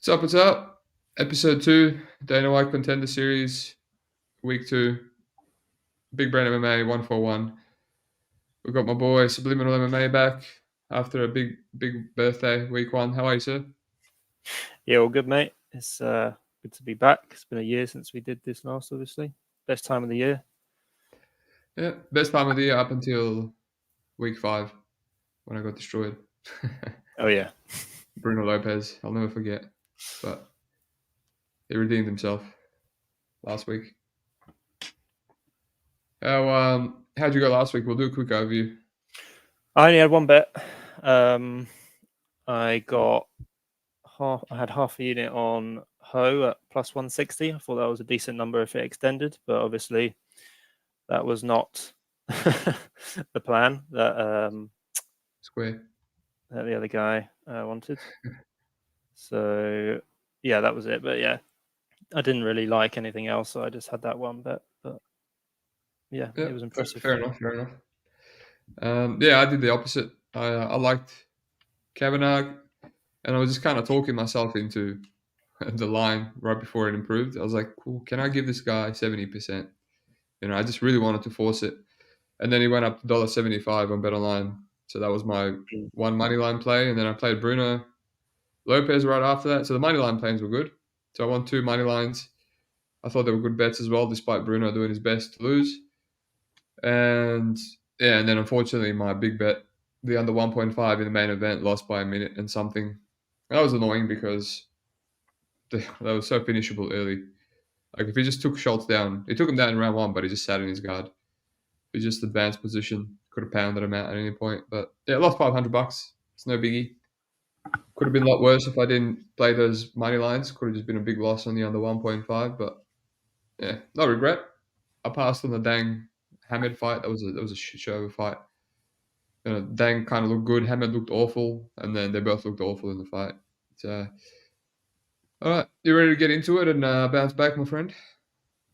What's up? What's up? Episode 2, Dana White Contender Series, Week 2, Big Brain MMA 141. We've got my boy Subliminal MMA back after a big birthday, Week 1. How are you, sir? Yeah, all good, mate. It's good to be back. It's been a year since we did this last, obviously. Best time of the year. Yeah, best time of the year up until Week 5 when I got destroyed. Oh, yeah. Bruno Lopez, I'll never forget. But he redeemed himself last week. How'd you go last week? We'll do a quick overview. I only had one bet. I had half a unit on Ho at plus 160. I thought that was a decent number if it extended, but obviously that was not the plan that Square. that the other guy wanted. So yeah, that was it. But yeah, I didn't really like anything else, so I just had that one bet. But yeah, it was impressive. Fair enough. Yeah, I did the opposite. I liked Kavanagh, and I was just kind of talking myself into the line right before it improved. I was like, cool, can I give this guy 70%? I just really wanted to force it. And then he went up to $1.75 on BetOnline. So that was my one money line play. And then I played Bruno Lopez right after that. So the money line plays were good. So I won 2 money lines. I thought they were good bets as well, despite Bruno doing his best to lose. And yeah, and then unfortunately my big bet, the under 1.5 in the main event, lost by a minute and something. That was annoying because that was so finishable early. Like if he just took Schultz down, he took him down in round 1, but he just sat in his guard. He just advanced position, could have pounded him out at any point. But yeah, lost $500. It's no biggie. Could have been a lot worse if I didn't play those money lines. Could have just been a big loss on the under 1.5. But yeah, no regret. I passed on the Dang Hamed fight. That was a shit show of a fight. Dang kind of looked good. Hamed looked awful, and then they both looked awful in the fight. So, all right, you ready to get into it and bounce back, my friend?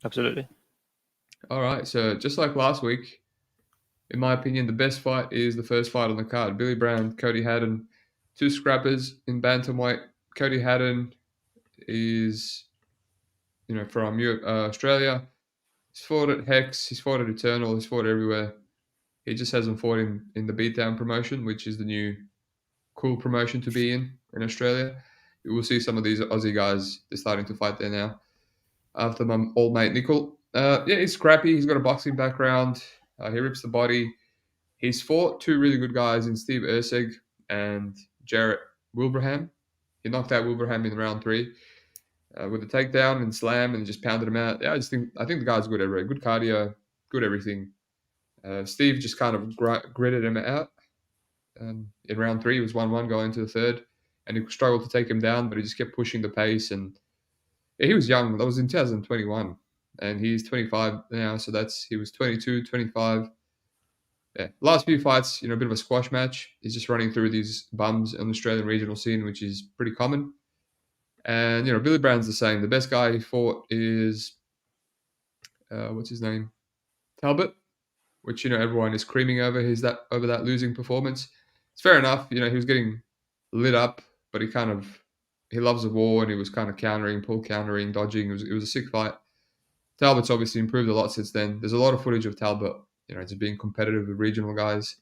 Absolutely. All right. So just like last week, in my opinion, the best fight is the first fight on the card. Billy Brown, Cody Haddon, 2 scrappers in bantamweight. Cody Haddon is, from Australia. He's fought at Hex. He's fought at Eternal. He's fought everywhere. He just hasn't fought in the beatdown promotion, which is the new cool promotion to be in Australia. You will see some of these Aussie guys, they're starting to fight there now. After my old mate Nickel. Yeah, he's scrappy. He's got a boxing background. He rips the body. He's fought 2 really good guys in Steve Erceg and Jarrett Wilbraham. He knocked out Wilbraham in round 3 with a takedown and slam and just pounded him out. Yeah, I think the guy's good everywhere. Good cardio, good everything. Steve just kind of gritted him out. In round 3, he was 1-1 going into the third, and he struggled to take him down, but he just kept pushing the pace. And yeah, he was young. That was in 2021, and he's 25 now. So he was 22, 25. Yeah, last few fights, a bit of a squash match. He's just running through these bums on the Australian regional scene, which is pretty common. And Billy Brown's the same. The best guy he fought is what's his name, Talbot, which everyone is creaming over that losing performance. It's fair enough. He was getting lit up, but he loves the war, and he was kind of pull countering, dodging. It was a sick fight. Talbot's obviously improved a lot since then. There's a lot of footage of Talbot, just being competitive with regional guys.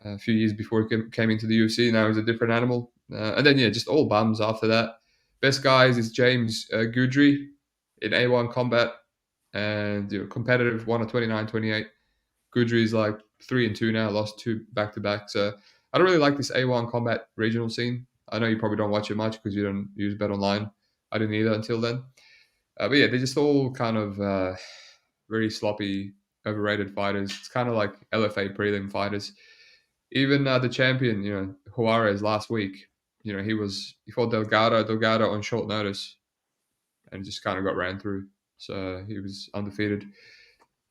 A few years before he came into the UFC, now he's a different animal. And then, just all bums after that. Best guys is James Goodry in A1 combat, and competitive, won a 29-28. Goodry's like 3-2 now, lost 2 back-to-back. So I don't really like this A1 combat regional scene. I know you probably don't watch it much because you don't use BetOnline. I didn't either until then. But yeah, they're just all kind of very sloppy, overrated fighters. It's kind of like LFA prelim fighters. Even the champion, Juarez last week, he fought Delgado on short notice, and just kind of got ran through. So he was undefeated.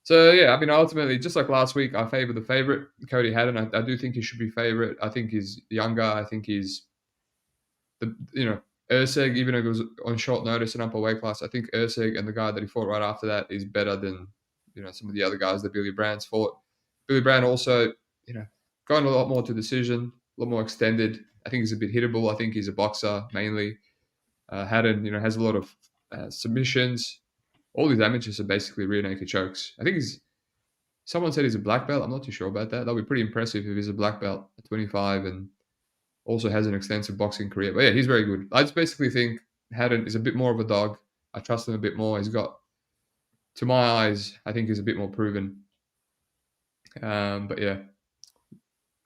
So yeah, I mean, ultimately, just like last week, I favor the favorite, Cody Haddon. I do think he should be favorite. I think he's younger. I think he's Erceg, even if it was on short notice and upper weight class, I think Erceg and the guy that he fought right after that is better than some of the other guys that Billy Brown's fought. Billy Brown also, going a lot more to decision, a lot more extended. I think he's a bit hittable. I think he's a boxer mainly. Haddon, has a lot of submissions. All his amateurs are basically rear naked chokes. I think someone said he's a black belt. I'm not too sure about that. That'll be pretty impressive if he's a black belt at 25 and also has an extensive boxing career. But yeah, he's very good. I just basically think Haddon is a bit more of a dog. I trust him a bit more. He's got, to my eyes, I think he's a bit more proven. But yeah,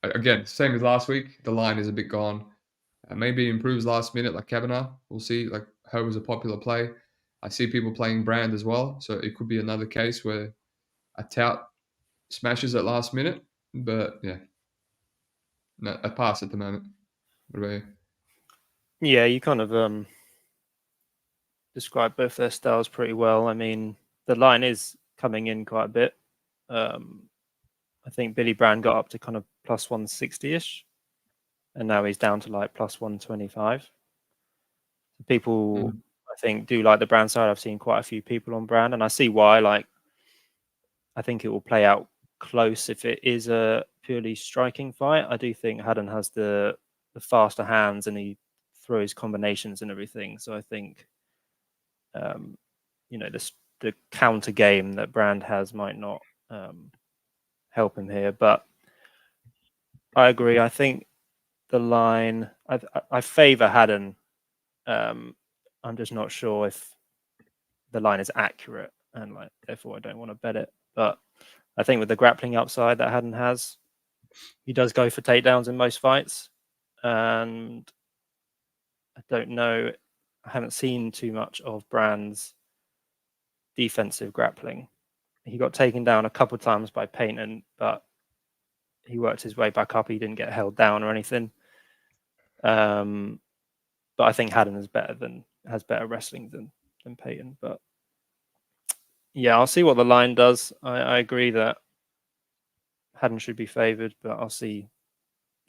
again, same as last week. The line is a bit gone. Maybe improves last minute like Kavanagh. We'll see. Like Ho was a popular play. I see people playing Brand as well. So it could be another case where a tout smashes at last minute. But yeah, no, I pass at the moment. What about you? Yeah, you kind of describe both their styles pretty well. I mean, the line is coming in quite a bit. I think Billy Brand got up to kind of plus 160-ish, and now he's down to like plus 125. People, I think, do like the Brand side. I've seen quite a few people on Brand, and I see why. Like, I think it will play out close if it is a purely striking fight. I do think Haddon has the faster hands, and he throws combinations and everything. So I think, the counter game that Brand has might not help him here. But I agree. I think the line, I favour Haddon. I'm just not sure if the line is accurate, and like therefore I don't want to bet it. But I think with the grappling upside that Haddon has, he does go for takedowns in most fights, and I don't know. I haven't seen too much of Brand's defensive grappling. He got taken down a couple of times by Payton, but he worked his way back up. He didn't get held down or anything. But I think Haddon has better wrestling than Payton. But yeah, I'll see what the line does. I agree that Haddon should be favoured, but I'll see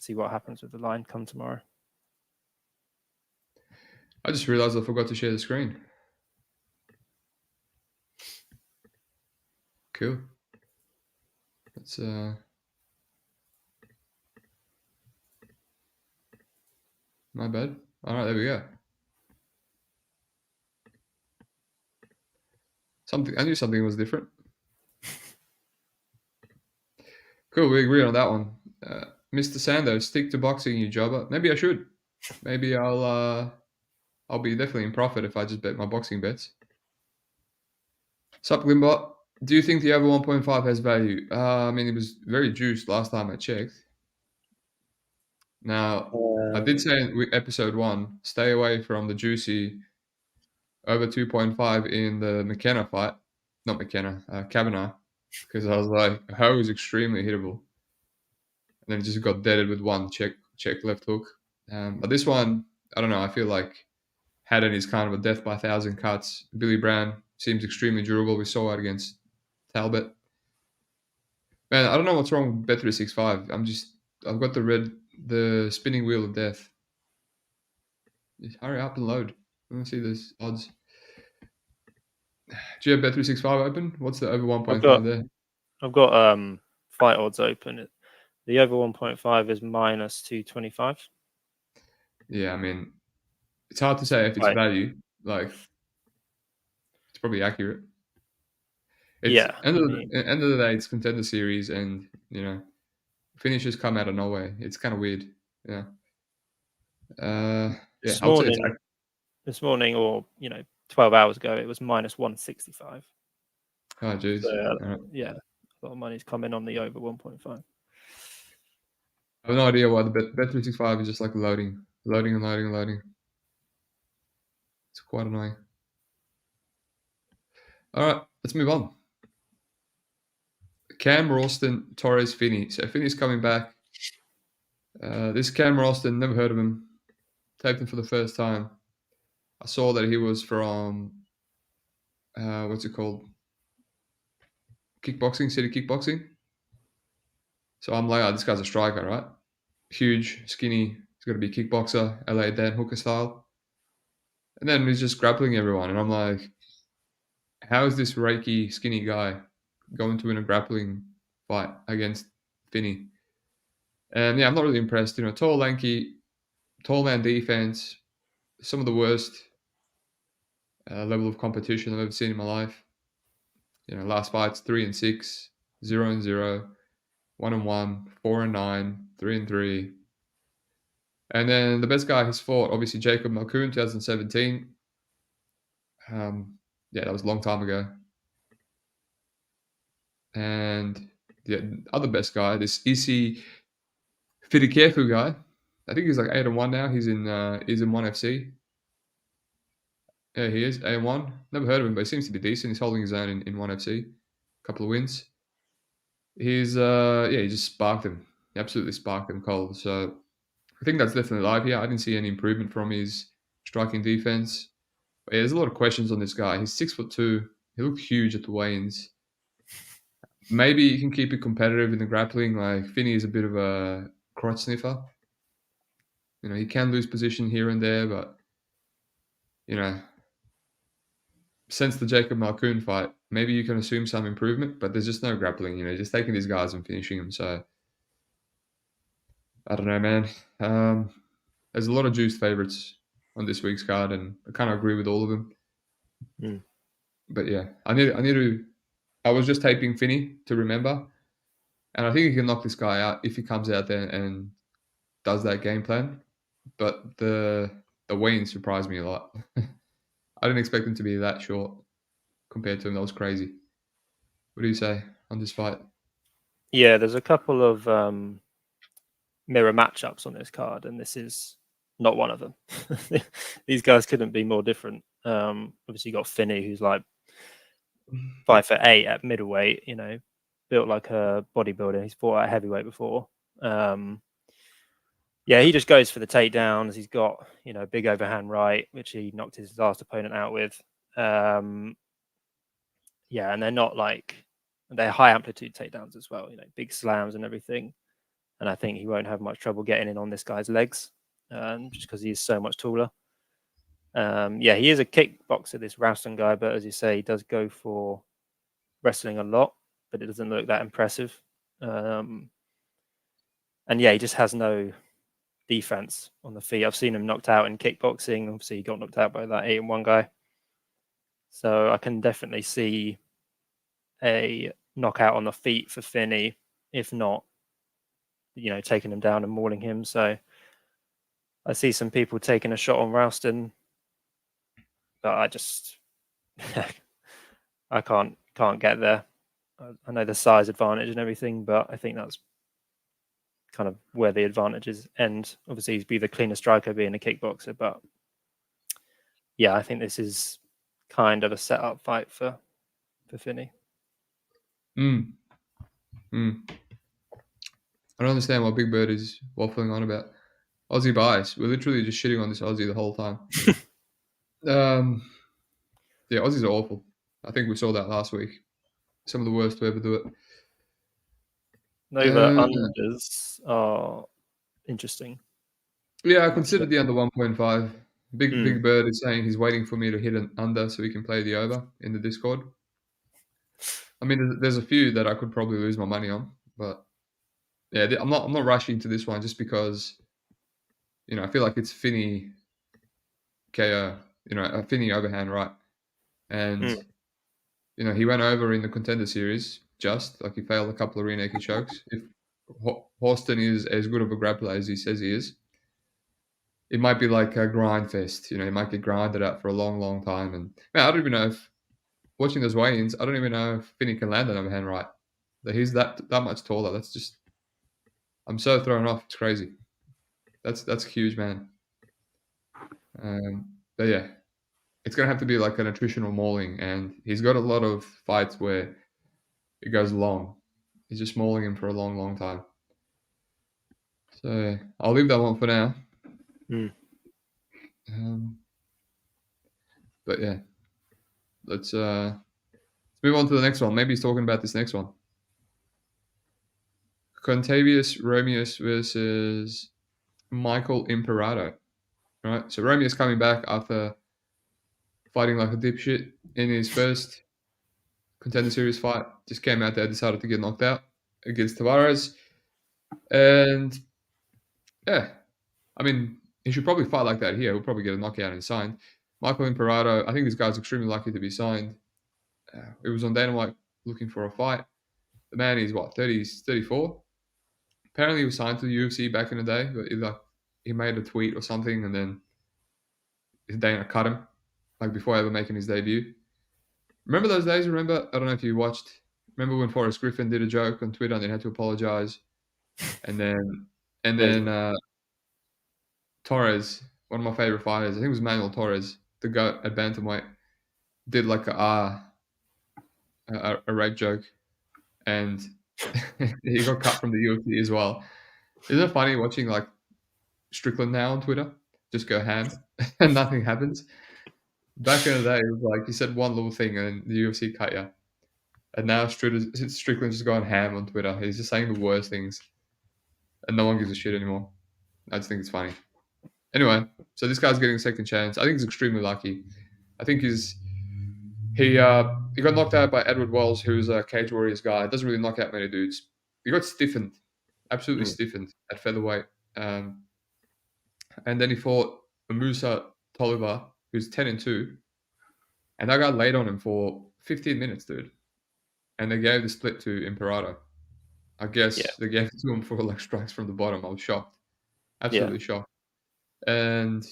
what happens with the line come tomorrow. I just realized I forgot to share the screen. Cool. That's my bad. All right, there we go. I knew something was different. Cool, we agree on that one. Mr. Sando, stick to boxing, you jobber. Maybe I should. Maybe I'll be definitely in profit if I just bet my boxing bets. Sup, Glimbot? Do you think the over 1.5 has value? I mean, it was very juiced last time I checked. Now, I did say in episode 1, stay away from the juicy over 2.5 in the McKenna fight. Not McKenna, Kavanagh. Because I was like, Ho is extremely hittable. And then just got deaded with one check left hook. But this one, I don't know. I feel like Haddon is kind of a death by 1,000 cuts. Billy Brown seems extremely durable. We saw it against Talbot. Man, I don't know what's wrong with Bet365. I've got the spinning wheel of death. Just hurry up and load. Let me see those odds. Do you have Bet365 open? What's the over 1.5 there? I've got fight odds open. The over 1.5 is minus 225. Yeah, I mean, it's hard to say if it's value. Like, it's probably accurate. It's end of the day, it's Contender Series, and finishes come out of nowhere. It's kind of weird. Yeah. Yeah. This morning, or 12 hours ago, it was minus 165. Oh, jeez. So, yeah, a lot of money's coming on the over 1.5. I have no idea why the Bet365 is just like loading. It's quite annoying. All right, let's move on. Cam Ralston, Torres, Finney. So Finney's coming back. This Cam Ralston, never heard of him. Taped him for the first time. I saw that he was from, what's it called? Kickboxing, City Kickboxing. So I'm like, this guy's a striker, right? Huge, skinny. He's going to be a kickboxer, LA Dan Hooker style. And then he's just grappling everyone. And I'm like, how is this Reiki skinny guy going to win a grappling fight against Finney? And yeah, I'm not really impressed. Tall, lanky, tall man defense, some of the worst level of competition I've ever seen in my life. Last fights 3-6, 0-0, 1-1, 4-9, 3-3. And then the best guy he's fought, obviously Jacob Malkoun, 2017. Yeah, that was a long time ago. And the other best guy, this Isi Fidikefu guy, I think he's like 8-1 now. He's in ONE FC. Yeah, he is 8-1. Never heard of him, but he seems to be decent. He's holding his own in ONE FC. Couple of wins. He just sparked him. He absolutely sparked him cold. So I think that's definitely live here. I didn't see any improvement from his striking defense. But yeah, there's a lot of questions on this guy. He's 6'2". He looked huge at the weigh-ins. Maybe he can keep it competitive in the grappling. Like Finney is a bit of a crotch sniffer. He can lose position here and there, but since the Jacob Malkoun fight, maybe you can assume some improvement, but there's just no grappling. Just taking these guys and finishing them. So I don't know, man. There's a lot of juiced favorites on this week's card, and I kind of agree with all of them. Mm. But yeah, I need to. I was just taping Finney to remember, and I think he can knock this guy out if he comes out there and does that game plan. But the weigh-in surprised me a lot. I didn't expect him to be that short compared to him. That was crazy. What do you say on this fight? Yeah, there's a couple of mirror matchups on this card, and this is not one of them. These guys couldn't be more different. Obviously, you got Finney, who's like 5'8" at middleweight. Built like a bodybuilder. He's fought at heavyweight before. Yeah, he just goes for the takedowns. He's got big overhand right, which he knocked his last opponent out with. Yeah, and they're not like they're high amplitude takedowns as well. Big slams and everything. And I think he won't have much trouble getting in on this guy's legs, just because he's so much taller. Yeah, he is a kickboxer, this Ralston guy, but as you say, he does go for wrestling a lot, but it doesn't look that impressive. And yeah, he just has no defense on the feet. I've seen him knocked out in kickboxing. Obviously, he got knocked out by that 8-1 guy. So I can definitely see a knockout on the feet for Finney, if not, taking him down and mauling him. So I see some people taking a shot on Ralston, but I just I can't get there. I know the size advantage and everything, but I think that's kind of where the advantages end. Obviously, he'd be the cleaner striker being a kickboxer, but yeah, I think this is kind of a set-up fight for Finney. I don't understand what Big Bird is waffling on about. Aussie bias. We're literally just shitting on this Aussie the whole time. Yeah, Aussies are awful. I think we saw that last week. Some of the worst to ever do it. Nova unders are interesting. Yeah, I considered the under 1.5. Big Bird is saying he's waiting for me to hit an under so he can play the over in the Discord. I mean, there's a few that I could probably lose my money on, but yeah, I'm not rushing to this one just because I feel like it's Finney KO, a Finney overhand right, and he went over in the Contender Series just like he failed a couple of rear naked chokes. If Houston is as good of a grappler as he says he is, it might be like a grind fest. He might get grinded out for a long, long time. And man, I don't even know if watching those weigh-ins, I don't even know if Finney can land an overhand right. That he's that much taller. That's just, I'm so thrown off. It's crazy. That's huge, man. But yeah, it's gonna have to be like an attritional mauling, and he's got a lot of fights where it goes long. He's just mauling him for a long, long time. So I'll leave that one for now. But yeah, let's move on to the next one. Maybe he's talking about this next one. Contavious Romeus versus Michael Imperato. All right, so Romeus coming back after fighting like a dipshit in his first Contender Series fight. Just came out there, decided to get knocked out against Tavares. And yeah, I mean, he should probably fight like that here. He'll probably get a knockout and signed. Michael Imperato, I think this guy's extremely lucky to be signed. It was on Dana White looking for a fight. The man is what, 30, 34? Apparently he was signed to the UFC back in the day, but he made a tweet or something and then Dana cut him, like before ever making his debut. Remember those days? Remember? I don't know if you watched. Remember when Forrest Griffin did a joke on Twitter and then had to apologize? And then Torres, one of my favorite fighters, I think it was Manuel Torres, the GOAT at bantamweight, did like a rape joke, and he got cut from the UFC as well. Isn't it funny watching like Strickland now on Twitter just go ham and nothing happens? Back in the day, it was like you said one little thing and the UFC cut you. And now Strickland's just going ham on Twitter. He's just saying the worst things, and no one gives a shit anymore. I just think it's funny. Anyway, so this guy's getting a second chance. I think he's extremely lucky. I think he got knocked out by Edward Wells, who's a Cage Warriors guy. Doesn't really knock out many dudes. He got stiffened, absolutely stiffened at featherweight, and then he fought Musa Toliver, who's 10-2, and that guy laid on him for 15 minutes, dude. And they gave the split to Imperato. I guess they gave it to him for like strikes from the bottom. I was shocked, absolutely shocked. And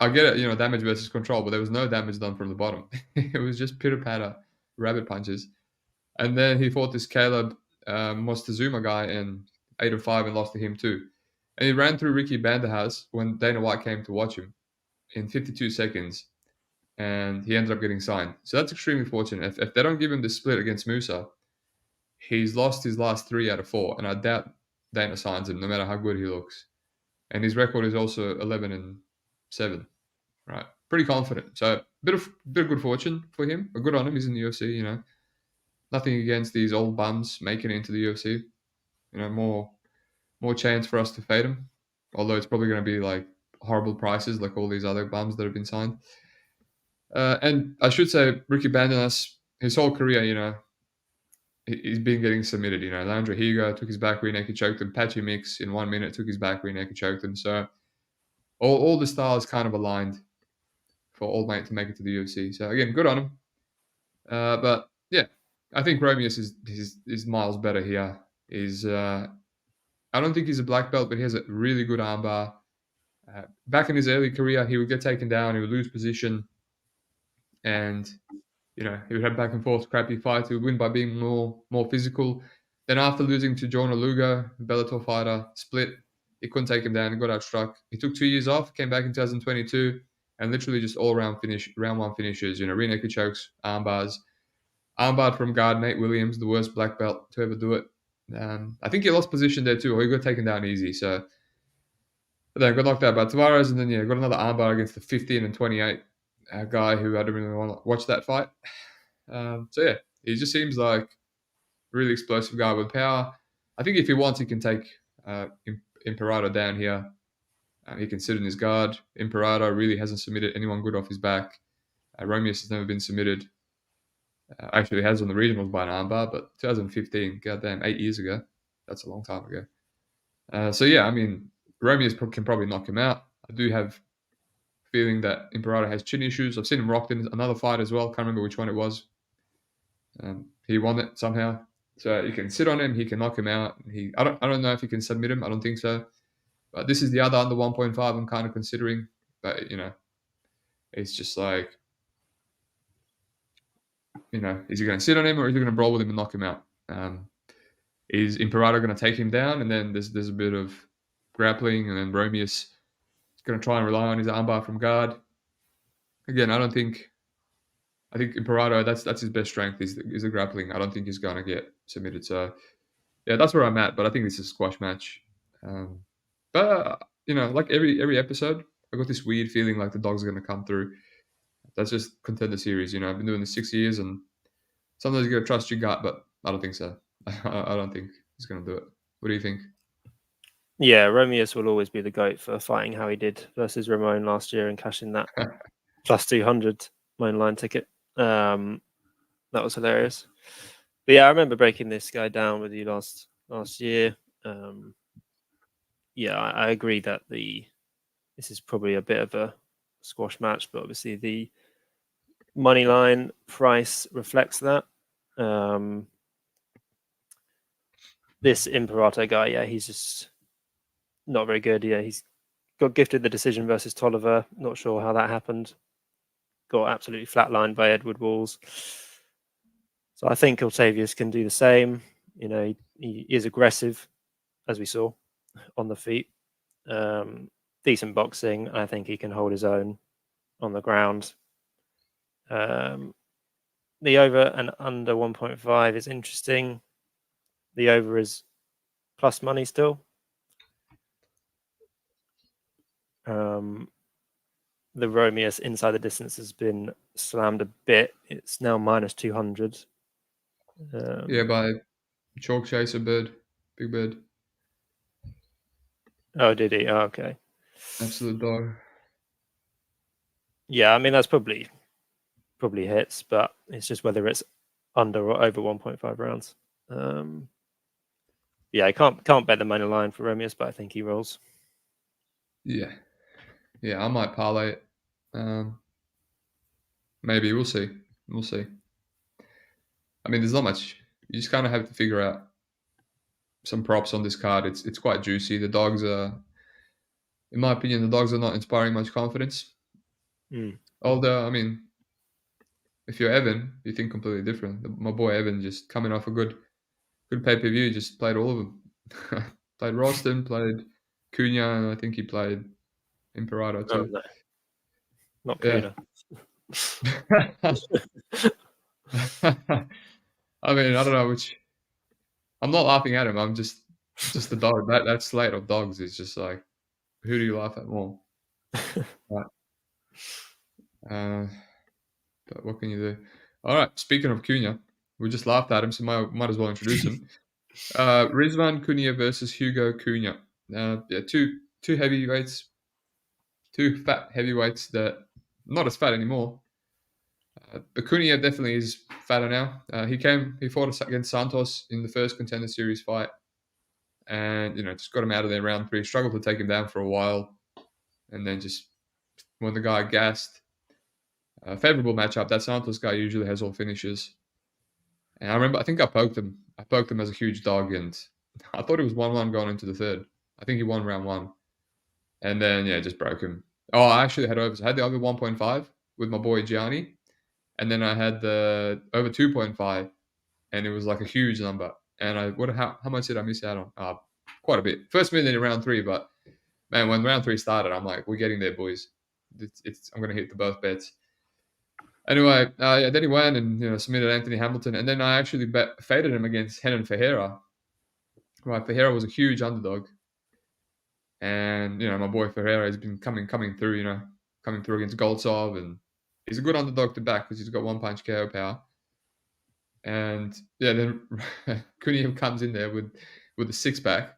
I get it, damage versus control, but there was no damage done from the bottom. It was just pitter patter, rabbit punches. And then he fought this Caleb Mostazuma guy in 8-5 and lost to him too. And he ran through Ricky Banderhaus when Dana White came to watch him in 52 seconds, and he ended up getting signed. So that's extremely fortunate. If they don't give him the split against Musa, he's lost his last 3 out of 4, and I doubt Dana signs him, no matter how good he looks. And his record is also 11-7, right? Pretty confident. So bit of good fortune for him. But good on him. He's in the UFC. Nothing against these old bums making it into the UFC. More chance for us to fade him. Although it's probably going to be like horrible prices, like all these other bums that have been signed. And I should say, Ricky Banderas, his whole career, he's been getting submitted. Leandro Higa took his back rear naked, choked him. Patchy Mix in 1 minute took his back rear naked, choked him. So all the styles kind of aligned for Old Mate to make it to the UFC. So again, good on him. But yeah, I think Romeus is miles better here. I don't think he's a black belt, but he has a really good armbar. Back in his early career, he would get taken down, he would lose position, and he would have back and forth crappy fights. He would win by being more physical. Then after losing to Jorna Lugo, Bellator fighter, split, he couldn't take him down. He got outstruck. He took 2 years off, came back in 2022, and literally just round one finishes. Rear naked chokes, armbars. Armbarred from guard Nate Williams, the worst black belt to ever do it. I think he lost position there too, or he got taken down easy. So then got knocked out by Tavares, and then got another armbar against the 15-28 guy who I didn't really want to watch that fight. So yeah, he just seems like a really explosive guy with power. I think if he wants, he can take Imperato down here. He can sit in his guard. Imperato really hasn't submitted anyone good off his back. Romeus has never been submitted. Actually, has on the regionals by an armbar, but 2015, goddamn, 8 years ago. That's a long time ago. So yeah, I mean, Romeus can probably knock him out. I do have a feeling that Imperato has chin issues. I've seen him rocked in another fight as well. Can't remember which one it was. He won it somehow. So you can sit on him. He can knock him out. I don't know if he can submit him. I don't think so. But this is the other under 1.5 I'm kind of considering. But, it's just like, is he going to sit on him or is he going to brawl with him and knock him out? Is Imperato going to take him down? And then there's a bit of grappling, and then Romeus is going to try and rely on his armbar from guard. Again, I think Imperato, that's his best strength is the grappling. I don't think he's going to get submitted. So yeah, that's where I'm at. But I think this is a squash match. But like every episode, I got this weird feeling like the dogs are going to come through. That's just Contender Series. I've been doing this 6 years, and sometimes you got to trust your gut, but I don't think so. I don't think he's going to do it. What do you think? Yeah, Romeus will always be the GOAT for fighting how he did versus Ramon last year and cashing that plus 200 main line ticket. That was hilarious. But yeah, I remember breaking this guy down with you last year. Yeah, I agree that this is probably a bit of a squash match, but obviously the money line price reflects that. This Imperato guy, yeah, he's just not very good. Yeah, he's got gifted the decision versus Tolliver. Not sure how that happened. Got absolutely flatlined by Edward Walls. So I think Octavius can do the same. You know, he is aggressive, as we saw, on the feet. Decent boxing. I think he can hold his own on the ground. The over and under 1.5 is interesting. The over is plus money still. The Romeus inside the distance has been slammed a bit. It's now minus 200. Yeah, by Chalk Chaser Bird, Big Bird. Oh, did he? Oh, okay. Absolute dog. Yeah, I mean that's probably hits, but it's just whether it's under or over 1.5 rounds. Yeah, I can't bet the money line for Romeus, but I think he rolls. Yeah, I might parlay it. Maybe we'll see. We'll see. I mean, there's not much. You just kind of have to figure out some props on this card. It's quite juicy. The dogs are, in my opinion, the dogs are not inspiring much confidence. Although, I mean, if you're Evan, you think completely different. My boy Evan just coming off a good pay-per-view, just played all of them. Played Roston, played Cunha, and I think he played Imperato too. Oh, no. Not Cunha. I mean, I don't know which. I'm not laughing at him. I'm just the dog. That slate of dogs is just like, who do you laugh at more? Right. But what can you do? All right. Speaking of Cunha, we just laughed at him, so might as well introduce him. Rizwan Cunha versus Hugo Cunha. Yeah, two heavyweights, two fat heavyweights that not as fat anymore. But Cunha definitely is fatter now. He fought against Santos in the first Contender Series fight, and just got him out of there round 3. Struggled to take him down for a while, and then just when the guy gassed. Favorable matchup. That Santos guy usually has all finishes. And I remember, I think I poked him. I poked him as a huge dog, and I thought it was 1-1 going into the third. I think he won round 1. And then, yeah, just broke him. Oh, I actually had overs. I had the over 1.5 with my boy Gianni. And then I had the over 2.5, and it was like a huge number. And how much did I miss out on? Quite a bit. First minute in round 3, but man, when round 3 started, I'm like, we're getting there, boys. I'm going to hit the both bets. Anyway, then he went and submitted Anthony Hamilton, and then I actually faded him against Renan Ferreira. Right, Ferreira was a huge underdog, and my boy Ferreira has been coming through. Coming through against Goltsov, and he's a good underdog to back because he's got one punch KO power. And yeah, then Cunha comes in there with a 6-pack,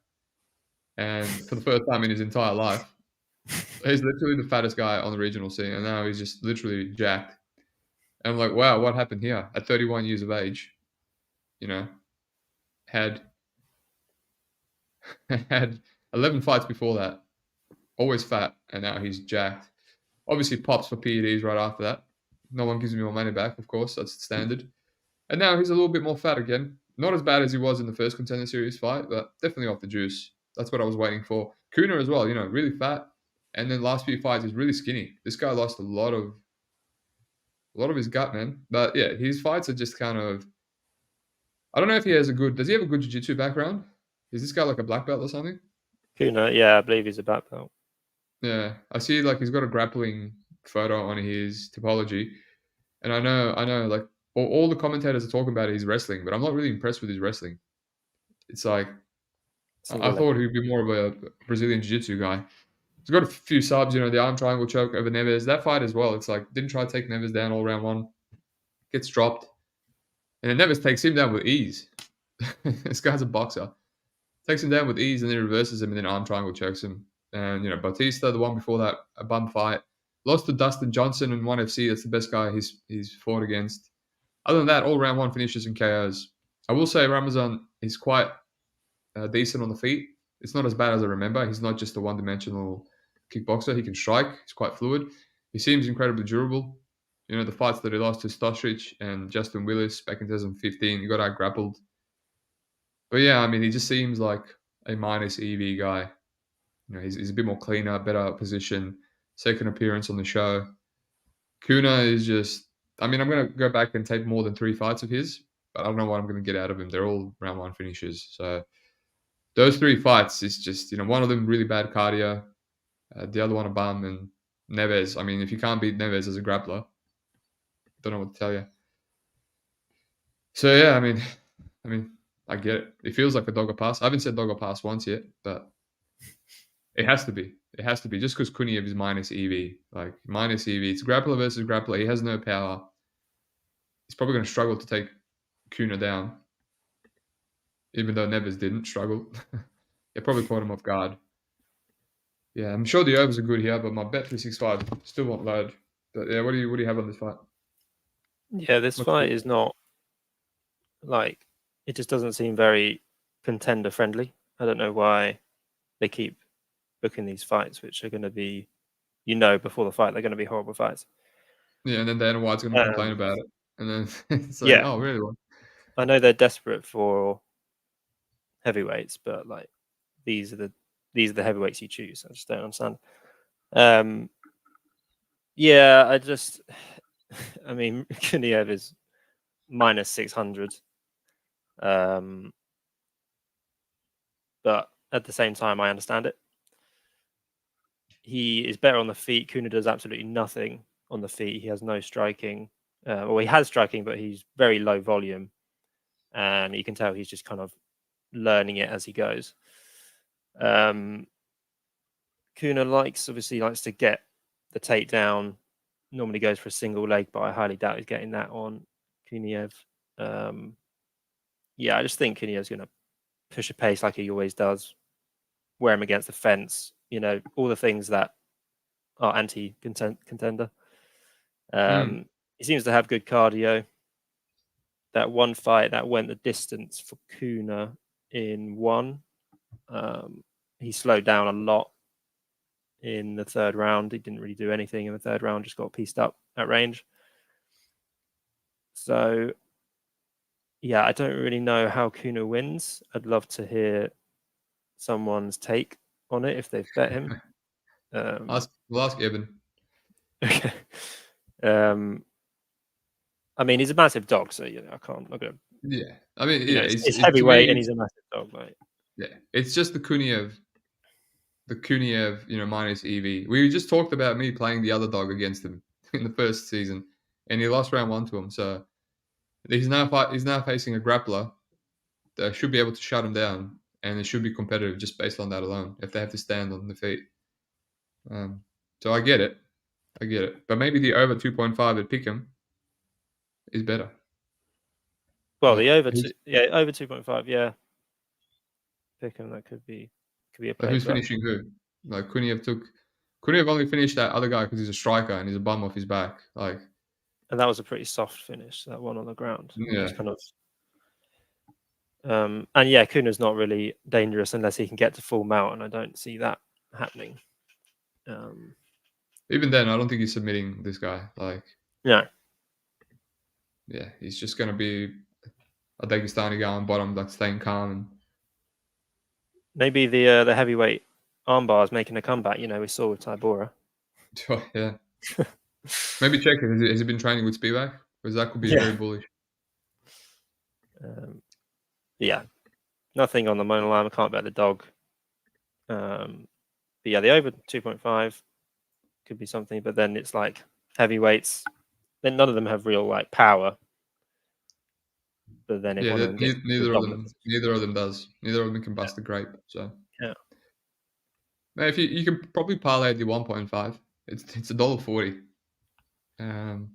and for the first time in his entire life, he's literally the fattest guy on the regional scene, and now he's just literally jacked. And I'm like, wow, what happened here? At 31 years of age, had 11 fights before that, always fat, and now he's jacked. Obviously, pops for PEDs right after that. No one gives me my money back, of course. That's standard. And now he's a little bit more fat again. Not as bad as he was in the first Contender Series fight, but definitely off the juice. That's what I was waiting for. Cunha as well, really fat. And then last few fights, he's really skinny. This guy lost a lot of his gut, man. But yeah, his fights are just kind of. I don't know if he has does he have a good jiu-jitsu background? Is this guy like a black belt or something? Cunha, yeah, I believe he's a black belt. Yeah, I see like he's got a grappling photo on his topology. And I know like all the commentators are talking about his wrestling, but I'm not really impressed with his wrestling. It's like, I thought he'd be more of a Brazilian jiu-jitsu guy. He's got a few subs, the arm triangle choke over Neves. That fight as well, it's like, didn't try to take Neves down all round 1. Gets dropped. And then Neves takes him down with ease. This guy's a boxer. Takes him down with ease and then reverses him and then arm triangle chokes him. And, Bautista, the one before that, a bum fight. Lost to Dustin Johnson in 1FC. That's the best guy he's fought against. Other than that, all round 1 finishes and KOs. I will say Ramazan is quite decent on the feet. It's not as bad as I remember. He's not just a one-dimensional kickboxer. He can strike. He's quite fluid. he seems incredibly durable. You know, the fights that he lost to Stostrich and Justin Willis back in 2015, he got out grappled. But yeah, I mean, he just seems like a minus EV guy. You know, he's a bit more cleaner, better position, second appearance on the show. Kuna is just, I mean, I'm going to go back and tape more than 3 fights of his, but I don't know what I'm going to get out of him. They're all round one finishes. So those 3 fights is just, you know, one of them really bad cardio, the other one a bum, and Neves. I mean, if you can't beat Neves as a grappler, don't know what to tell you. So yeah, I mean, I get it. It feels like a dog or pass. I haven't said dog or pass once yet, but it has to be. It has to be just because Kuniev is minus EV. Like minus EV. It's grappler versus grappler. He has no power. He's probably going to struggle to take Kuna down, even though Neves didn't struggle. It probably caught him off guard. Yeah, I'm sure the overs are good here, but my bet 365 still won't load. But yeah, what do you have on this fight? Yeah, this What's fight the- is not like, it just doesn't seem very contender friendly. I don't know why they keep booking these fights, which are going to be, before the fight, they're going to be horrible fights. Yeah, and then Dana White's going to complain about it, and then it's like, Yeah, oh, really? Well, I know they're desperate for heavyweights, but like these are the heavyweights you choose. I just don't understand. Yeah, I mean, Kuniev is minus 600. But at the same time, I understand it. He is better on the feet. Kuna does absolutely nothing on the feet. He has no striking. Well, he has striking, but he's very low volume. And you can tell he's just kind of learning it as he goes. Kuna obviously likes to get the takedown. Normally goes for a single leg, but I highly doubt he's getting that on Kuniev. Yeah, I just think Kuniev's going to push a pace like he always does, wear him against the fence, all the things that are anti-contender. He seems to have good cardio. That one fight that went the distance for Kuna in one, he slowed down a lot in the third round. He didn't really do anything in the third round, just got pieced up at range. So, yeah, I don't really know how Kuna wins. I'd love to hear someone's take on it if they've bet him. we'll ask Evan. Okay. I mean, he's a massive dog, so I'm not gonna. Yeah, I mean, yeah, It's to heavyweight, me, and he's a massive dog, right? yeah, it's just the Kuniev, minus EV. We just talked about me playing the other dog against him in the first season, and he lost round one to him. So he's now facing a grappler that should be able to shut him down, and it should be competitive just based on that alone. If they have to stand on the feet, so I get it, but maybe the over 2.5 at Pick'em is better. Well, Like, the over 2.5, yeah. Pick him. That could be a play. who's But finishing who? Like Kuniev only finished that other guy because he's a striker and he's a bum off his back. Like, and that was a pretty soft finish. That one on the ground. yeah, Just kind of. And yeah, Kuna's not really dangerous unless he can get to full mount, and I don't see that happening. even then, I don't think he's submitting this guy. Like, Yeah. yeah, he's just gonna be a Dagestani guy on bottom, like staying calm. And Maybe the heavyweight armbar is making a comeback. We saw with Tybura. yeah, maybe check it. Has he been training with Spivak? Because that could be very bullish. Yeah, nothing on the monoline. I can't bet the dog. But yeah, the over 2.5 could be something. But then it's like heavyweights. Then none of them have real like power. But then if one of them gets neither of them does. Neither of them can bust a grape. So yeah. now, if you can probably parlay the 1.5, it's $1.40.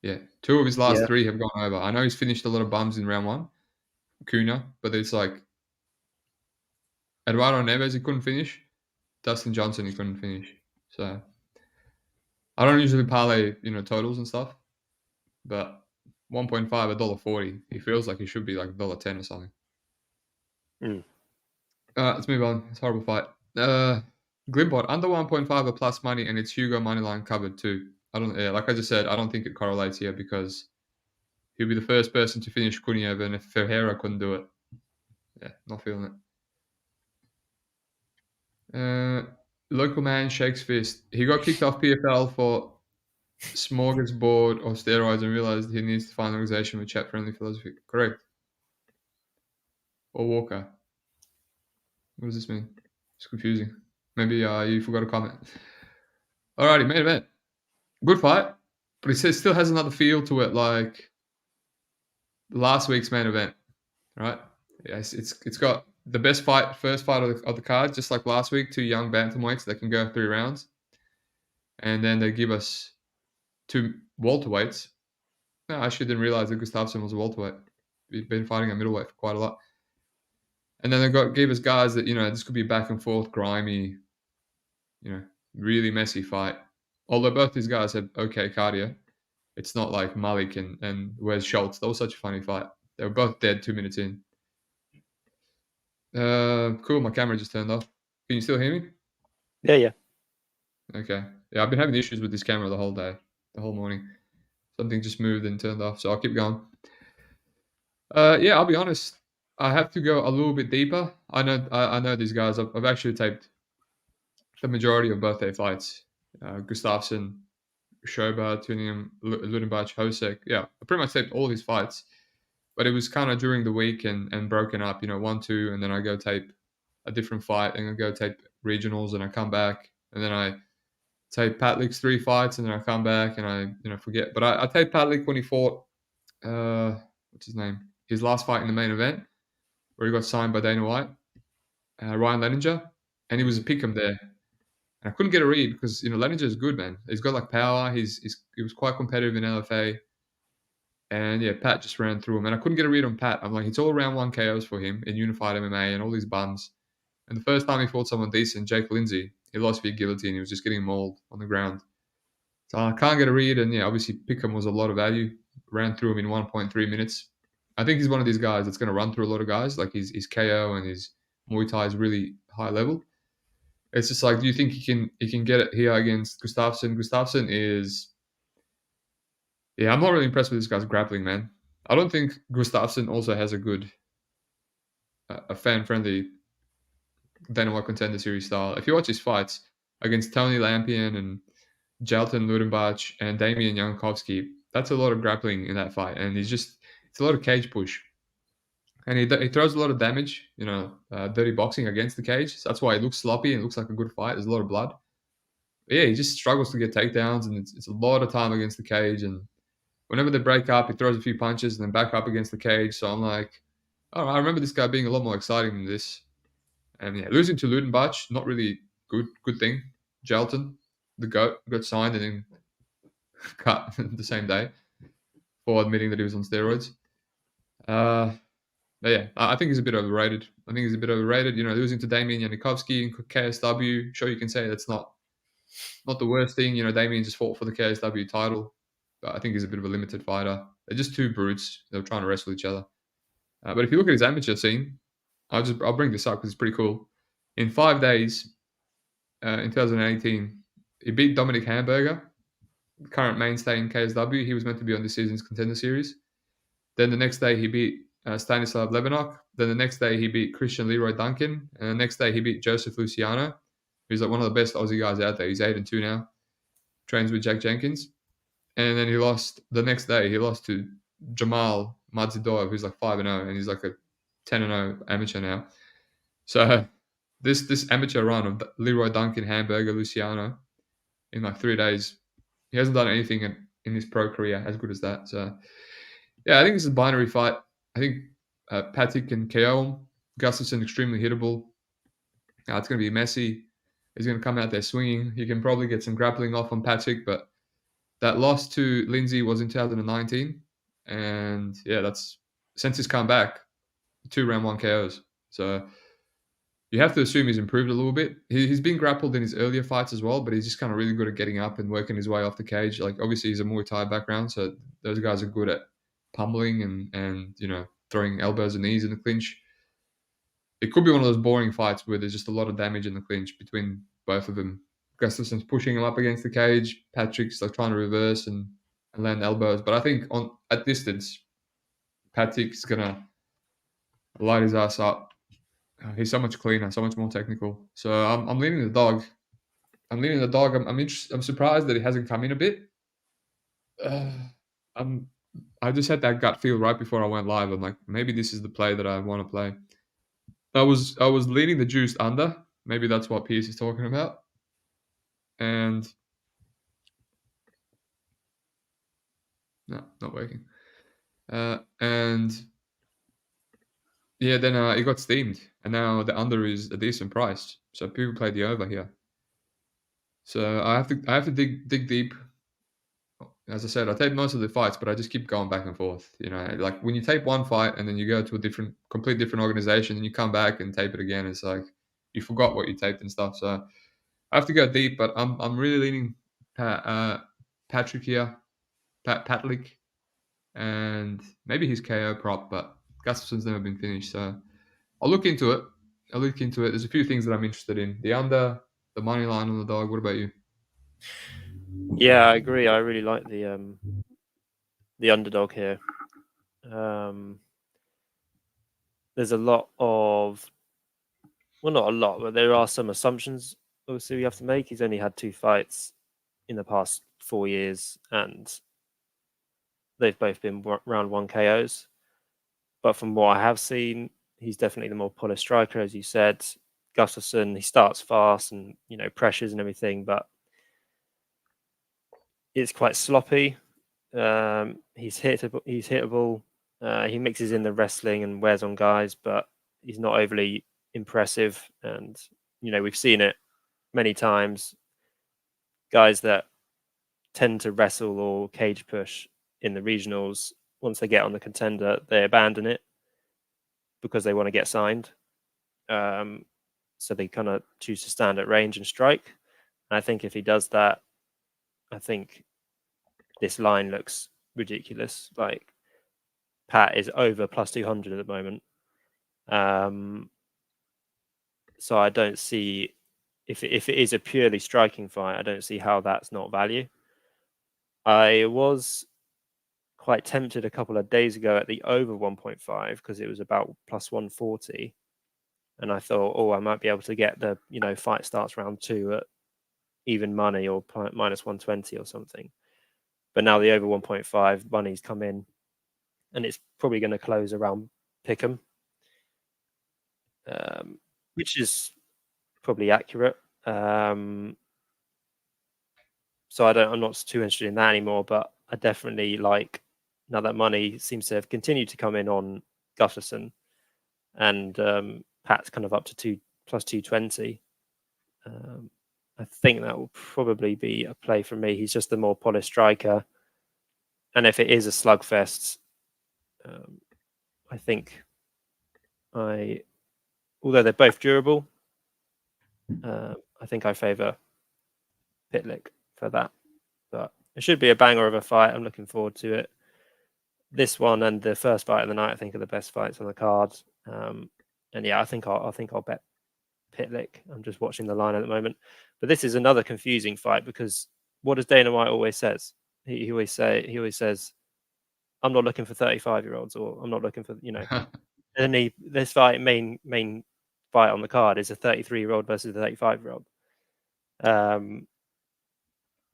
Yeah, 2 of his last 3 have gone over. I know he's finished a lot of bums in round 1, Kuna, but it's like Eduardo Neves he couldn't finish, Dustin Johnson he couldn't finish. So I don't usually parlay totals and stuff, but 1.5 $1.40. He feels like he should be like $1.10 or something. All right, let's move on. It's a horrible fight. Glimbot under 1.5 the plus money, and it's Hugo moneyline covered too. I don't. Yeah, like I just said, I don't think it correlates here because he'll be the first person to finish Kunyev, and if Ferreira couldn't do it, yeah, not feeling it. Local man shakes fist. He got kicked off PFL for smorgasbord or steroids and realized he needs to find an organization with chat-friendly philosophy. Correct. Or Walker. What does this mean? It's confusing. Maybe you forgot a comment. Alrighty, main event. Good fight, but it still has another feel to it like last week's main event, right? Yes, it's got the best fight, first fight of the card, just like last week. Two young bantamweights that can go 3 rounds, and then they give us two welterweights. No, I actually didn't realize that Gustafsson was a welterweight. He's been fighting a middleweight for quite a lot. And then they gave us guys that, this could be back and forth, grimy, really messy fight. Although both these guys have okay cardio. It's not like Malik and Wes Schultz. That was such a funny fight. They were both dead 2 minutes in. Cool, my camera just turned off. Can you still hear me? Yeah. Okay. Yeah, I've been having issues with this camera the whole day, the whole morning. Something just moved and turned off, so I'll keep going. Yeah, I'll be honest. I have to go a little bit deeper. I know these guys. I've actually taped the majority of both their fights. Gustafsson, Schober, Tunium, Ludenbach, Hosek. Yeah, I pretty much taped all these fights. But it was kind of during the week and broken up, 1, 2, and then I go tape a different fight, and I go tape regionals, and I come back, and then I tape Pytlik's 3 fights, and then I come back, and I forget. But I taped Pytlik when he fought, what's his name? His last fight in the main event, where he got signed by Dana White, Ryan Leninger, and he was a pick'em there. And I couldn't get a read because Leninger is good, man. He's got like power. He was quite competitive in LFA. And yeah, Pat just ran through him. And I couldn't get a read on Pat. I'm like, it's all round 1 KOs for him in unified MMA and all these bums. And the first time he fought someone decent, Jake Lindsay, he lost via guillotine. He was just getting mauled on the ground. So I can't get a read. And yeah, obviously Pick'em was a lot of value. Ran through him in 1.3 minutes. I think he's one of these guys that's going to run through a lot of guys. Like his KO and his Muay Thai is really high level. It's just like, do you think he can get it here against Gustafsson? Gustafsson is... Yeah, I'm not really impressed with this guy's grappling, man. I don't think Gustafsson also has a good, a fan-friendly Dana White Contender Series style. If you watch his fights against Tony Lampion and Jalton Ludenbach and Damian Yankovsky, that's a lot of grappling in that fight. And it's a lot of cage push. And he throws a lot of damage, dirty boxing against the cage. So that's why it looks sloppy and it looks like a good fight. There's a lot of blood. But yeah, he just struggles to get takedowns, and it's a lot of time against the cage. And whenever they break up, he throws a few punches and then back up against the cage. So I'm like, oh, I remember this guy being a lot more exciting than this. And yeah, losing to Ludenbach, not really good thing. Jalton, the GOAT, got signed and then cut the same day for admitting that he was on steroids. But yeah, I think he's a bit overrated. Losing to Damian Yannikovsky in KSW, sure, you can say that's not the worst thing. Damian just fought for the KSW title. But I think he's a bit of a limited fighter. They're just two brutes. They're trying to wrestle each other. But if you look at his amateur scene, I'll bring this up because it's pretty cool. In 5 days, in 2018, he beat Dominic Hamburger, current mainstay in KSW. He was meant to be on this season's Contender Series. Then the next day, he beat Stanislav Lebanok. Then the next day, he beat Christian Leroy Duncan. And the next day, he beat Joseph Luciano, who's like one of the best Aussie guys out there. He's 8-2 now. Trains with Jack Jenkins. And then he lost the next day. He lost to Jamal Madzidov, who's like 5-0, and he's like a 10-0 amateur now. So this amateur run of Leroy Duncan, Hamburger, Luciano in like 3 days, he hasn't done anything in his pro career as good as that. So yeah, I think this is a binary fight. I think Pytlik can KO him. Gustafsson extremely hittable. It's going to be messy. He's going to come out there swinging. You can probably get some grappling off on Pytlik, but that loss to Lindsay was in 2019. And yeah, that's since he's come back, 2 round 1 KOs. So you have to assume he's improved a little bit. He's been grappled in his earlier fights as well, but he's just kind of really good at getting up and working his way off the cage. Like obviously he's a Muay Thai background, so those guys are good at pummeling and throwing elbows and knees in the clinch. It could be one of those boring fights where there's just a lot of damage in the clinch between both of them. Gustafsson's pushing him up against the cage. Patrick's like trying to reverse and land elbows. But I think at distance, Pytlik's gonna light his ass up. He's so much cleaner, so much more technical. So I'm leaning the dog. I'm surprised that he hasn't come in a bit. Uh, I'm. I just had that gut feel right before I went live. I'm like, maybe this is the play that I want to play. I was leaning the juice under. Maybe that's what Pierce is talking about. And no, not working. And yeah, then it got steamed, and now the under is a decent price. So people play the over here. So I have to dig deep. As I said, I tape most of the fights, but I just keep going back and forth. Like when you tape one fight and then you go to a complete different organization, and you come back and tape it again, it's like you forgot what you taped and stuff. So I have to go deep, but I'm really leaning Patrick here, Pytlik, and maybe his KO prop, but Gustafsson's never been finished, so I'll look into it. There's a few things that I'm interested in: the under, the money line on the dog. What about you? Yeah, I agree. I really like the underdog here. There's a lot of, well, not a lot, but there are some assumptions obviously we have to make. He's only had 2 fights in the past 4 years, and they've both been round 1 KOs. But from what I have seen, he's definitely the more polished striker, as you said. Gustafsson, he starts fast and pressures and everything, but it's quite sloppy. He's hittable. He mixes in the wrestling and wears on guys, but he's not overly impressive. And we've seen it many times. Guys that tend to wrestle or cage push in the regionals, once they get on the contender, they abandon it because they want to get signed. So they kind of choose to stand at range and strike. And I think if he does that, I think this line looks ridiculous. Like Pat is over plus 200 at the moment. So I don't see, if it is a purely striking fight, I don't see how that's not value. I was quite tempted a couple of days ago at the over 1.5 because it was about plus 140. And I thought, I might be able to get the, fight starts round 2 at even money or minus 120 or something. But now the over 1.5 money's come in, and it's probably going to close around Pick'em, which is probably accurate. So I'm not too interested in that anymore, but I definitely like, now that money seems to have continued to come in on Gustafsson, and Pat's kind of up to plus 220. I think that will probably be a play for me. He's just the more polished striker. And if it is a slugfest, I think although they're both durable, I think I favour Pytlik for that. But it should be a banger of a fight. I'm looking forward to it. This one and the first fight of the night, I think, are the best fights on the card. And yeah, I think I'll bet Pytlik. I'm just watching the line at the moment. But this is another confusing fight because what does Dana White always says? He always says, I'm not looking for 35-year-olds, or I'm not looking for, and then this fight, main fight on the card is a 33-year-old versus a 35-year-old.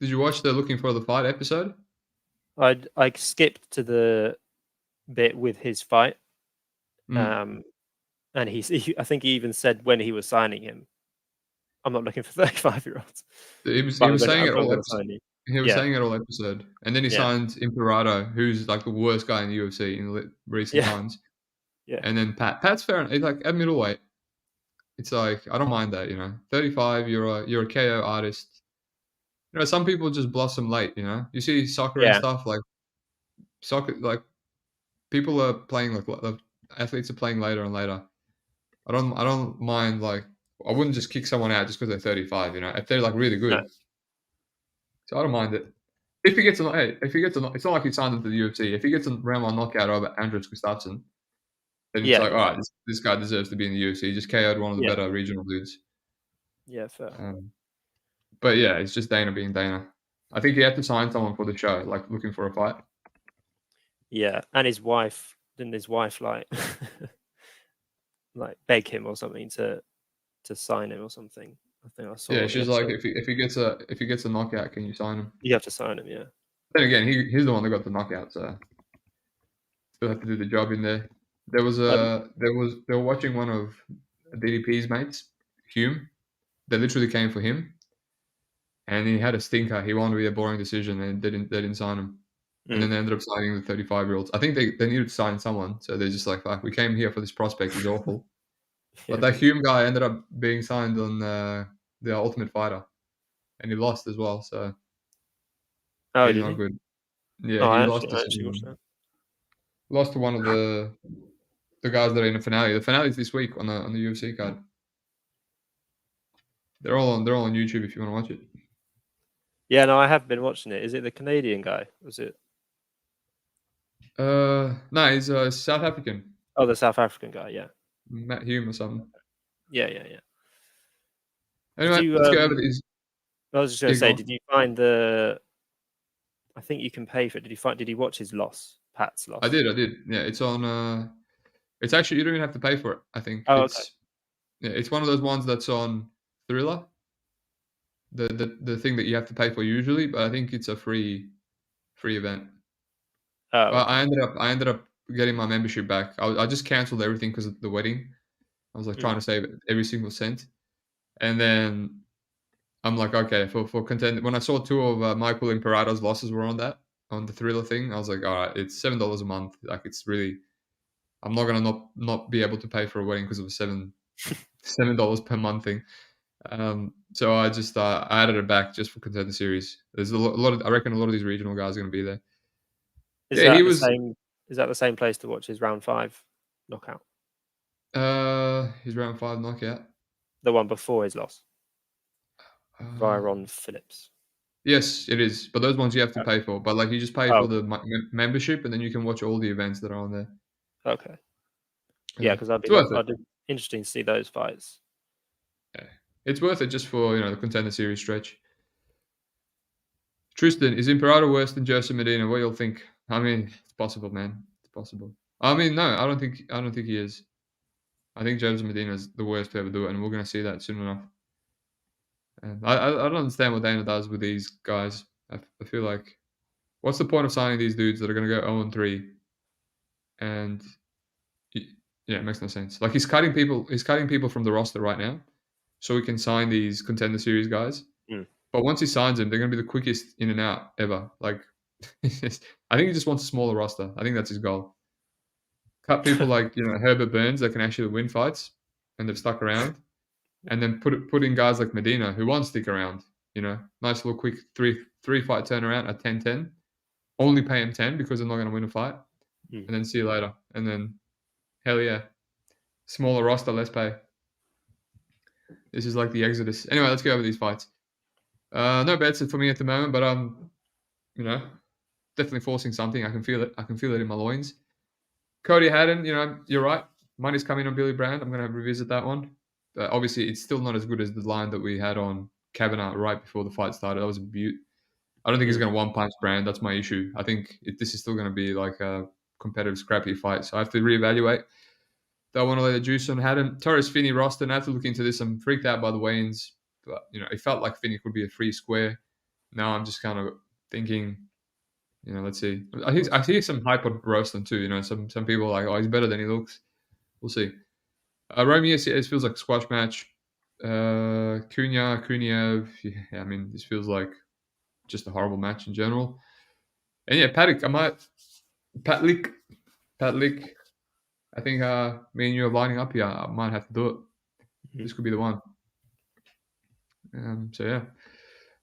Did you watch the Looking for the Fight episode? I skipped to the bit with his fight. And I think he even said when he was signing him, I'm not looking for 35-year-olds. He was saying it all episode. He was saying it all episode. And then he signed Imperato, who's like the worst guy in the UFC in recent times. Yeah. And then Pat's fair. It's like at middleweight, it's like I don't mind that, 35, you're a KO artist. Some people just blossom late, You see soccer and stuff, like soccer, like people are playing, like athletes are playing later and later. I don't mind, like I wouldn't just kick someone out just because they're 35, if they're like really good. No. So I don't mind it. If he gets it's not like he signed him to the UFC. If he gets a round 1 knockout over Andreas Gustafsson, then it's like, all right, this guy deserves to be in the UFC. He just KO'd one of the better regional dudes. Yeah, fair. But yeah, it's just Dana being Dana. I think he had to sign someone for the show, like looking for a fight. Yeah, and his wife didn't his wife like like beg him or something to sign him or something. I think I saw Yeah, on the she's like, episode. if he gets a knockout, can you sign him? You have to sign him, yeah. Then again, he's the one that got the knockout, so still have to do the job in there. Um, They were watching one of DDP's mates, Hume. They literally came for him, and he had a stinker. He wanted to be a boring decision, and they didn't sign him. And then mm, they ended up signing the 35-year-olds. I think they needed to sign someone, so they're just like, fuck, we came here for this prospect. He's awful. But yeah. that Hume guy ended up being signed on the Ultimate Fighter, and he lost as well. So Oh, he's did not he? good. Yeah, Oh, he lost I actually watched that. one of the guys that are in the finale. The finale's this week on the UFC card. They're all on YouTube if you want to watch it. Yeah, no, I have been watching it. Is it the Canadian guy? Was it? No, he's South African, Oh, the South African guy. Yeah, Matt Hume or something. yeah. Did Anyway, you? let's go over these. I was just going Yeah, to go say, on. did you find the? I think you can pay for it. Did you find? Did you watch his loss? Pat's loss. I did. Yeah, it's on. It's actually you don't even have to pay for it. I think Oh, okay. it's one of those ones that's on Thriller, the thing that you have to pay for usually, but I think it's a free event. Oh, But okay. I ended up getting my membership back. I just canceled everything because of the wedding. I was like trying Mm, to save every single cent, and then I'm like, okay, for content. When I saw two of Michael Imperato's losses were on the Thriller thing, I was like, all right, it's $7 a month. Like it's really, I'm not gonna not be able to pay for a wedding because of a $7 per month thing. So I just I added it back just for contender series. There's a lot of I reckon a lot of these regional guys are gonna be there. is Yeah, he that the was. same? Is that the same place to watch his round 5 knockout? He's round 5 knockout. The one before his loss via Uh, Ron Phillips. yes, it is. But those ones you have to Uh, pay for. But like you just pay for Oh, the membership, and then you can watch all the events that are on there. okay. Yeah, Yeah, because it's worth it. I'd be interesting to see those fights. Yeah. It's worth it just for the contender series stretch. Tristan, is Imperator worse than Joseph Medina? What y'all think? I mean, it's possible, man. It's possible. I mean, no, I don't think he is. I think Joseph Medina is the worst to ever do it, and we're gonna see that soon enough. And I don't understand what Dana does with these guys. I feel like, what's the point of signing these dudes that are gonna go 0-3? And y- yeah, it makes no sense. Like he's cutting people. He's cutting people from the roster right now, so we can sign these contender series guys. Mm. But once he signs them, they're going to be the quickest in and out ever. Like, I think he just wants a smaller roster. I think that's his goal. Cut people like Herbert Burns that can actually win fights, and they've stuck around, and then put in guys like Medina who won't stick around. Nice little quick three fight turnaround at 10-10. Only pay him 10 because they're not going to win a fight, Mm. and then see you later. And then hell yeah, smaller roster, less pay. This is like the Exodus. Anyway, let's go over these fights. No bets for me at the moment, but you know, definitely forcing something. I can feel it. I can feel it in my loins. Cody Haddon, you're right. Money's coming on Billy Brand. I'm going to revisit that one. But obviously, it's still not as good as the line that we had on Kavanagh right before the fight started. That was a beaut. I don't think he's Mm. going to one punch Brand. That's my issue. I think this is still going to be like a competitive, scrappy fight. So I have to reevaluate. Don't want to let the juice on Haddon. Torres Finney Roston. I have to look into this. I'm freaked out by the weigh-ins. But, it felt like Finney could be a free square. Now I'm just kind of thinking, let's see. I hear some hype on Roston too. Some people are like, oh, he's better than he looks. We'll see. Romeo, it feels like a squash match. Kunyev. Yeah, I mean, this feels like just a horrible match in general. And yeah, Pytlik. Pytlik. I think me and you are lining up here. I might have to do it. Mm. This could be the one. So yeah,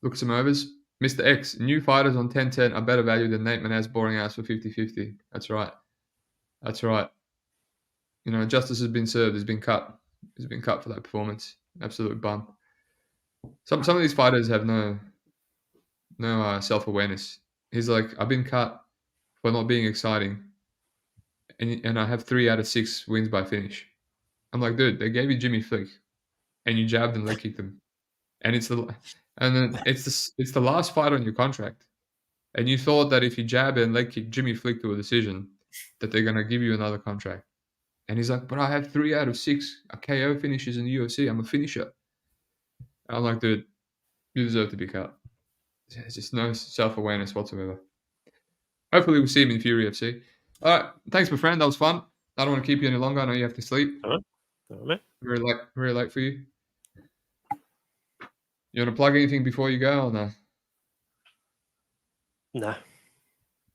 look at some overs. Mr. X, new fighters on 10-10 are better value than Nate Manaz boring ass for 50-50. That's right. That's right. Justice has been served. He's been cut. He's been cut for that performance. Absolute bum. Some of these fighters have no self awareness. He's like, I've been cut for not being exciting, and I have 3 out of 6 wins by finish. I'm like, dude, they gave you Jimmy Flick, and you jabbed and leg kicked him, and And then it's the last fight on your contract. And you thought that if you jab and leg kick Jimmy Flick to a decision, that they're gonna give you another contract. And he's like, "But I have 3 out of 6 KO finishes in the UFC. I'm a finisher." And I'm like, "Dude, you deserve to be cut." There's just no self-awareness whatsoever. Hopefully, we'll see him in Fury FC. All right, thanks, my friend. That was fun. I don't want to keep you any longer. I know you have to sleep. All right. All right. Very late for you. You want to plug anything before you go, or no? No.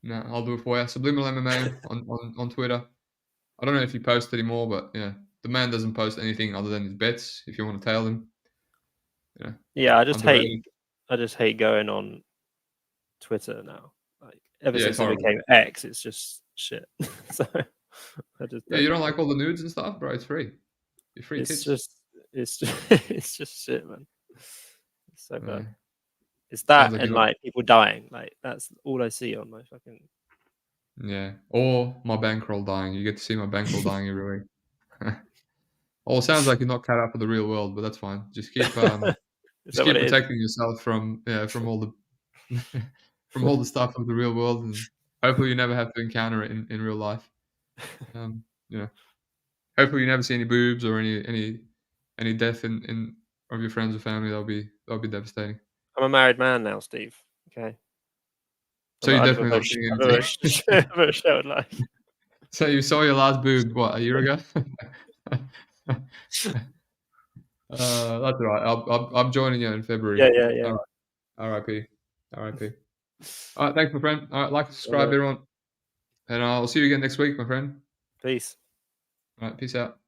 No, I'll do it for you. Subliminal MMA on Twitter. I don't know if you post anymore, but yeah, the man doesn't post anything other than his bets. If you want to tail him, yeah, Yeah, underrated. I just hate going on Twitter now. Like ever Yeah, it's since it horrible. became X, it's just shit. So I just Yeah, don't. you don't like all the nudes and stuff, bro. It's free. You're free It's tits. just it's just shit, man. It's so bad. Uh, It's sounds that like and you're not. like people dying. Like that's all I see on my fucking. Yeah, or my bankroll dying. You get to see my bankroll dying every week. Well, it sounds like you're not cut out for the real world, but that's fine. Is Just that what keep it is? protecting yourself from all the from all the stuff of the real world, and hopefully you never have to encounter it in real life. You know, hopefully you never see any boobs or any death in of your friends or family. That'll be devastating. I'm a married man now, Steve. Okay. So you're I live a definitely very, not seeing I live anything. a very sheltered life. So you saw your last boob what, a year ago? That's all right. I'm joining you in February. Yeah, yeah, All yeah. right. R.I.P. R.I.P. All right, thanks, my friend. All right, like and Love subscribe, it. everyone, and I'll see you again next week, my friend. Peace. All right, peace out.